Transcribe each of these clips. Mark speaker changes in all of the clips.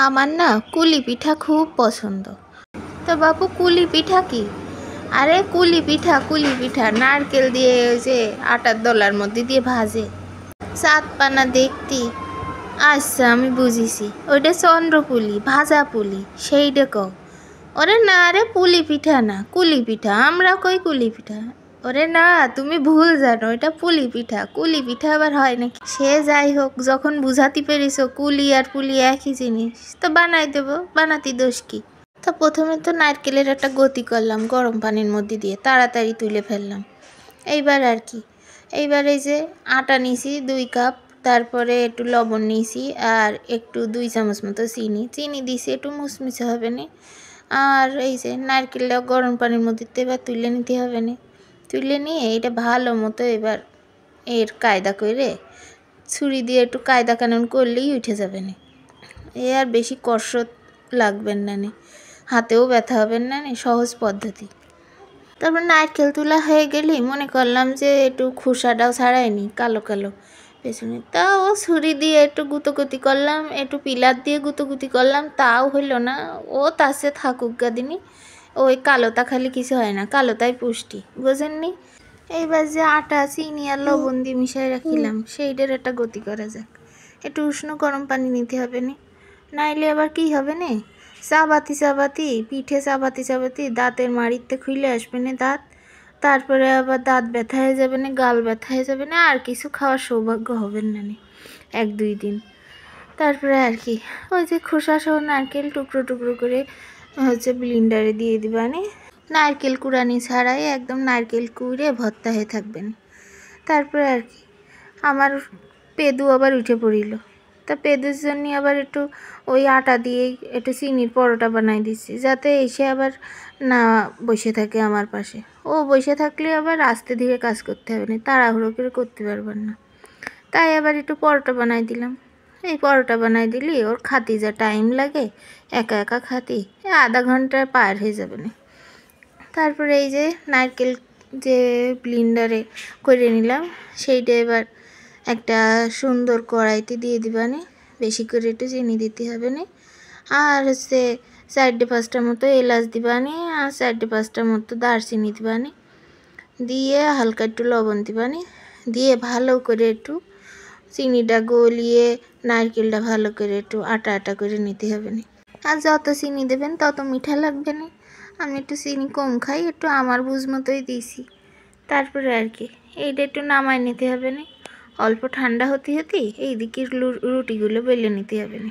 Speaker 1: আমার না কুলি পিঠা খুব পছন্দ। তো বাপু কুলি পিঠা কি? আরে কুলি পিঠা নারকেল দিয়ে ওই যে আটার দলার মধ্যে দিয়ে ভাজে, চাঁদ পানা দেখতি। আচ্ছা আমি বুঝিছি, ওইটা চন্দ্রপুলি ভাজা পুলি সেইটা কও। ওরে না রে, পুলি পিঠা না, কুলি পিঠা। আমরা কই কুলি পিঠা। ওরে না, তুমি ভুল জানো, এটা পুলি পিঠা। কুলি পিঠা আবার হয় নাকি? সে যাই হোক, যখন বুঝাতে পেরেছো কুলি আর পুলি একই জিনিস, তো বানাই দেবো, বানাতে দোষ কি? তো প্রথমে তো নারকেলের একটা গতি করলাম গরম পানির মধ্যে দিয়ে, তাড়াতাড়ি তুলে ফেললাম। এইবার আর কি, এইবার এই যে আটা নিয়েছি 2 কাপ, তারপরে একটু লবণ নিয়েছি আর একটু 2 চামচ মতো চিনি দিয়েছি, একটু মুচমুচে হবে না। আর এই যে নারকেলটা গরম পানির মধ্যে এবার তুলে নিতে হবে না। তুলে নিয়ে এটা ভালো মতো এবার এর কায়দা করে ছুরি দিয়ে একটু কায়দা কানুন করলেই উঠে যাবে না। এ আর বেশি কসরত লাগবেন না, হাতেও ব্যথা হবেন না, সহজ পদ্ধতি। তারপর নারকেল তোলা হয়ে গেলেই মনে করলাম যে একটু খোসাটাও ছাড়াইনি, কালো কালো পেছনে, তাও ছুরি দিয়ে একটু গুতোগুতি করলাম, একটু পিলার দিয়ে গুতোগুতি করলাম, তাও হইল না। ও তাছে থাকুক গাদিনি, ওই কালোটা খালি কিছু হয় না, কালোটাই পুষ্টি, বোঝেননি? এইবার যে আটা চিনি আর লবণ দিয়ে মিশাই রাখিলাম, সেইটার একটা গতি করা যাক। একটু উষ্ণ গরম পানি নিতে হবে না, নাইলে আবার কি হবে না, চাবাতি পিঠে চাবাতি দাঁতের মাড়িতে খুলে আসবে না দাঁত, তারপরে আবার দাঁত ব্যথা হয়ে যাবে না, গাল ব্যথা হয়ে যাবে না, আর কিছু খাওয়ার সৌভাগ্য হবেন না 1-2 দিন। তারপরে আর কি, ওই যে খোসা সহ নারকেল টুকরো টুকরো করে হচ্ছে ব্লিন্ডারে দিয়ে দিবানে, নারকেল কুড়ানি ছাড়াই একদম নারকেল কুড়ে ভর্তা হয়ে থাকবেন। তারপরে আর কি, আমার পেদু আবার উঠে পড়িল, তা পেদুর জন্য আবার একটু ওই আটা দিয়ে একটু চিনির পরোটা বানাই দিচ্ছি, যাতে এসে আবার না বসে থাকে আমার পাশে। ও বসে থাকলে আবার আস্তে ধীরে কাজ করতে হবে না, তাড়াহুড়ো করে করতে পারবেন না। তাই আবার একটু পরোটা বানাই দিলাম। এই পরোটা বানাই দিলি ওর খাতি যা টাইম লাগে, একা একা খাতি 1/2 ঘন্টা পার হয়ে যাবে না। তারপরে এই যে নারকেল যে ব্লিন্ডারে করে নিলাম, সেইটা এবার একটা সুন্দর কড়াইতে দিয়ে দিবানে, বেশি করে একটু চিনি দিতে হবে না। আর হচ্ছে 4-5টা মতো এলাচ দিবানি, আর 4-5টা মতো দারচিনি দিবানি, দিয়ে হালকা একটু লবণ দিবানি, দিয়ে ভালো করে একটু চিনিটা গলিয়ে নারকেলটা ভালো করে একটু আটা আটা করে নিতে হবে না। আর যত চিনি দেবেন তত মিঠা লাগবে না। আমি একটু চিনি কম খাই, একটু আমার বুঝ মতোই দিয়েছি। তারপরে আর কি, এইটা একটু নামাই নিতে হবে না, অল্প ঠান্ডা হতে হতেই এইদিকে রুটিগুলো বেলে নিতে হবে না।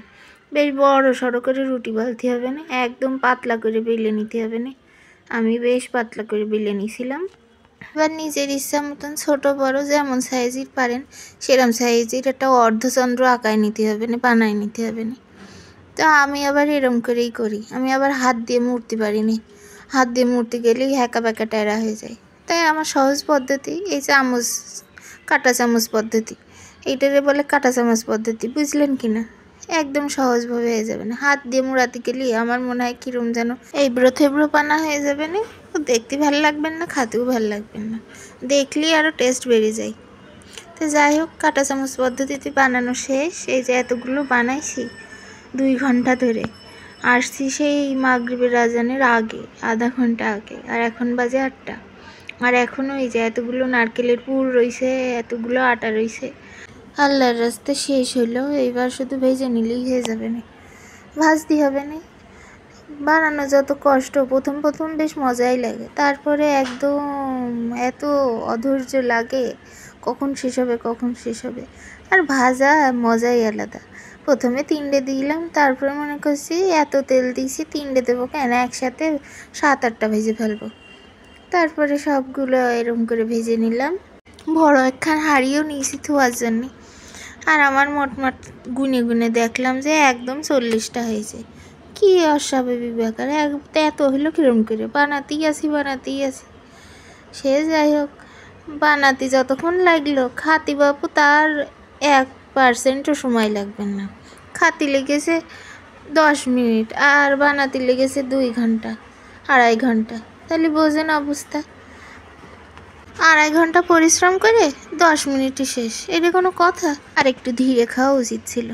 Speaker 1: বেশ বড় সড়ো করে রুটি বেলতে হবে না, একদম পাতলা করে বেলে নিতে হবে না। আমি বেশ পাতলা করে বেলে নিয়েছিলাম। এবার নিজের ইচ্ছা মতন ছোটো বড় যেমন সাইজের পারেন সেরকম সাইজের একটা অর্ধচন্দ্র আঁকায় নিতে হবে না, বানায় নিতে হবে না। তো আমি আবার এরম করেই করি, আমি আবার হাত দিয়ে মুড়তে পারি না, হাত দিয়ে মুড়তে গেলেই হ্যাঁকা ব্যাকা টেরা হয়ে যায়। তাই আমার সহজ পদ্ধতি এই চামচ, কাঁটা চামচ পদ্ধতি, এইটারে বলে কাঁটা চামচ পদ্ধতি, বুঝলেন কি না? একদম সহজভাবে হয়ে যাবে না, হাত দিয়ে মুড়াতে গেলে আমার মনে হয় কীরম যেন এবড়ো থেবড়ো পানা হয়ে যাবে না, দেখতে ভালো লাগবেন না, খাতেও ভালো লাগবেন না, দেখলেই আরও টেস্ট বেড়ে যায়। তো যাই হোক, কাঁটা চামচ পদ্ধতিতে বানানো শেষ। এই যে এতগুলো বানাইছি 2 ঘন্টা ধরে, আসছি সেই মাগরিবের আজানের আগে, আধা ঘন্টা আগে, আর এখন বাজে 8টা। আর এখনও এই যে এতগুলো নারকেলের পুর রয়েছে, এতগুলো আটা রয়েছে। আল্লাহর রাস্তা শেষ হলো, এইবার শুধু ভেজে নিলেই হয়ে যাবে না, ভাজতে হবে না। বানানো যত কষ্ট, প্রথম বেশ মজাই লাগে, তারপরে একদম এত অধৈর্য লাগে কখন শেষ হবে। আর ভাজা মজাই আলাদা। প্রথমে 3টে দিলাম, তারপরে মনে করছি এত তেল দিয়েছি 3টে দেবো কেন, একসাথে 7-8টা ভেজে ফেলবো। তারপরে সবগুলো এরকম করে ভেজে নিলাম। বড় একখান হাঁড়িও নিয়েছি ধোয়ার জন্যে। আর আমার মোটমাট গুনে দেখলাম যে একদম 40টা হয়েছে। কি অস্বাভাবিক ব্যাপার, এত হইলো কিরম করে, বানাতেই আছি। সে যাই হোক, বানাতে যতক্ষণ লাগলো, খাতি বাপু তার 1%ও সময় লাগবে না। খাতি লেগেছে 10 মিনিট, আর বানাতে লেগেছে 2 ঘন্টা, 2.5 ঘন্টা। তাহলে বোঝেন অবস্থা, 2.5 ঘন্টা পরিশ্রম করে 10 মিনিটই শেষ, এটা কোনো কথা? আর একটু ধীরে খাওয়া উচিত ছিল।